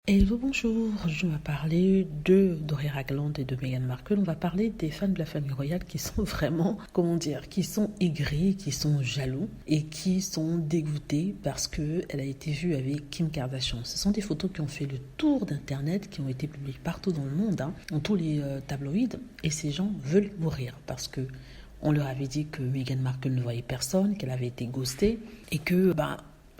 Hello, bonjour. Je vais parler de Doria Ragland et de Meghan Markle. On va parler des fans de la famille royale qui sont vraiment, qui sont aigris, qui sont jaloux et qui sont dégoûtés parce qu'elle a été vue avec Kim Kardashian. Ce sont des photos qui ont fait le tour d'Internet, qui ont été publiées partout dans le monde, dans tous les tabloïds. Et ces gens veulent mourir parce que on leur avait dit que Meghan Markle ne voyait personne, qu'elle avait été ghostée et que,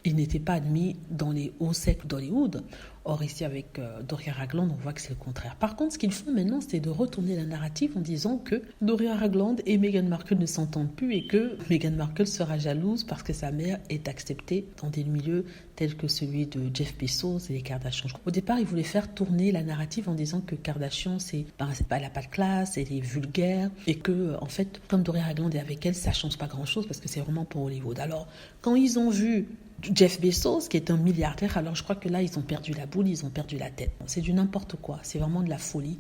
il n'était pas admis dans les hauts cercles d'Hollywood. Or, ici, avec Doria Ragland, on voit que c'est le contraire. Par contre, ce qu'ils font maintenant, c'est de retourner la narrative en disant que Doria Ragland et Meghan Markle ne s'entendent plus et que Meghan Markle sera jalouse parce que sa mère est acceptée dans des milieux tels que celui de Jeff Bezos et les Kardashians. Au départ, ils voulaient faire tourner la narrative en disant que Kardashian, elle n'a pas de classe, elle est vulgaire et que, en fait, comme Doria Ragland est avec elle, ça ne change pas grand-chose parce que c'est vraiment pour Hollywood. Alors, quand ils ont vu Jeff Bezos, qui est un milliardaire, alors je crois que là, ils ont perdu la boule, ils ont perdu la tête. C'est du n'importe quoi, c'est vraiment de la folie.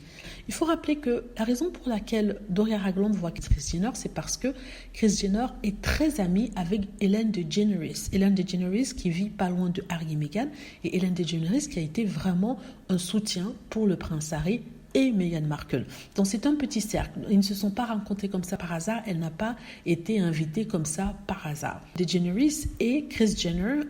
Il faut rappeler que la raison pour laquelle Doria Ragland voit Kris Jenner, c'est parce que Kris Jenner est très amie avec Ellen DeGeneres. Ellen DeGeneres qui vit pas loin de Harry et Meghan, et Ellen DeGeneres qui a été vraiment un soutien pour le prince Harry et Meghan Markle. Donc c'est un petit cercle. Ils ne se sont pas rencontrés comme ça par hasard. Elle n'a pas été invitée comme ça par hasard. DeGeneres et Kris Jenner,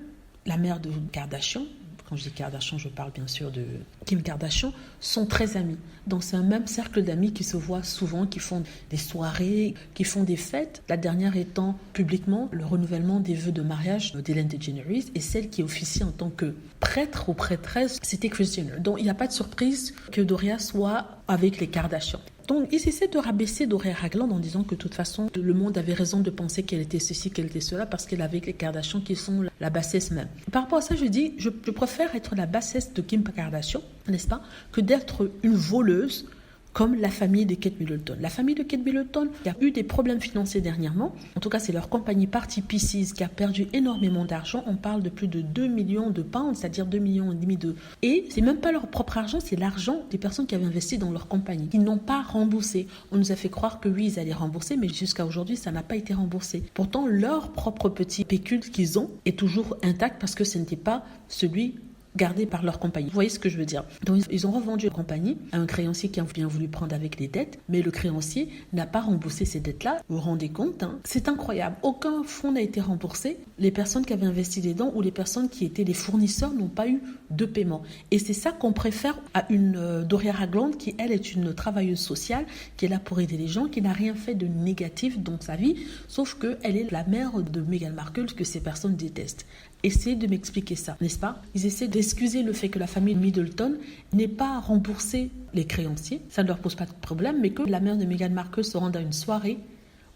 la mère de Kardashian, quand je dis Kardashian, je parle bien sûr de Kim Kardashian, sont très amis. Donc c'est un même cercle d'amis qui se voient souvent, qui font des soirées, qui font des fêtes. La dernière étant publiquement le renouvellement des vœux de mariage d'Ellen DeGeneres et celle qui officie en tant que prêtre ou prêtresse, c'était Kris Jenner. Donc il n'y a pas de surprise que Doria soit avec les Kardashians. Donc, ils essaient de rabaisser Doria Ragland en disant que de toute façon, le monde avait raison de penser qu'elle était ceci, qu'elle était cela, parce qu'elle avait les Kardashians qui sont la bassesse même. Par rapport à ça, je dis, je préfère être la bassesse de Kim Kardashian, n'est-ce pas, que d'être une voleuse comme la famille de Kate Middleton. La famille de Kate Middleton qui a eu des problèmes financiers dernièrement. En tout cas, c'est leur compagnie Party Pieces qui a perdu énormément d'argent. On parle de plus de 2 millions de pounds, c'est-à-dire 2,5 millions de... Et c'est même pas leur propre argent, c'est l'argent des personnes qui avaient investi dans leur compagnie, qui n'ont pas remboursé. On nous a fait croire que oui, ils allaient rembourser, mais jusqu'à aujourd'hui, ça n'a pas été remboursé. Pourtant, leur propre petit pécule qu'ils ont est toujours intact parce que ce n'était pas celui gardés par leur compagnie. Vous voyez ce que je veux dire? Donc, ils ont revendu la compagnie à un créancier qui a bien voulu prendre avec les dettes, mais le créancier n'a pas remboursé ces dettes-là. Vous vous rendez compte? C'est incroyable. Aucun fonds n'a été remboursé. Les personnes qui avaient investi dedans ou les personnes qui étaient les fournisseurs n'ont pas eu de paiement. Et c'est ça qu'on préfère à une Doria Ragland qui, elle, est une travailleuse sociale, qui est là pour aider les gens, qui n'a rien fait de négatif dans sa vie, sauf qu'elle est la mère de Meghan Markle que ces personnes détestent. Essayez de m'expliquer ça, n'est-ce pas? Ils essaient d'excuser le fait que la famille Middleton n'ait pas remboursé les créanciers, ça ne leur pose pas de problème, mais que la mère de Meghan Markle se rende à une soirée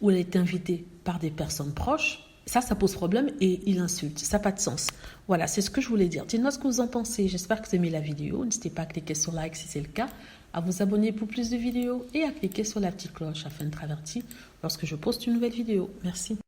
où elle est invitée par des personnes proches, ça pose problème et il insulte. Ça n'a pas de sens. Voilà, c'est ce que je voulais dire. Dites-moi ce que vous en pensez. J'espère que vous aimez la vidéo. N'hésitez pas à cliquer sur like si c'est le cas, à vous abonner pour plus de vidéos et à cliquer sur la petite cloche afin d'être averti lorsque je poste une nouvelle vidéo. Merci.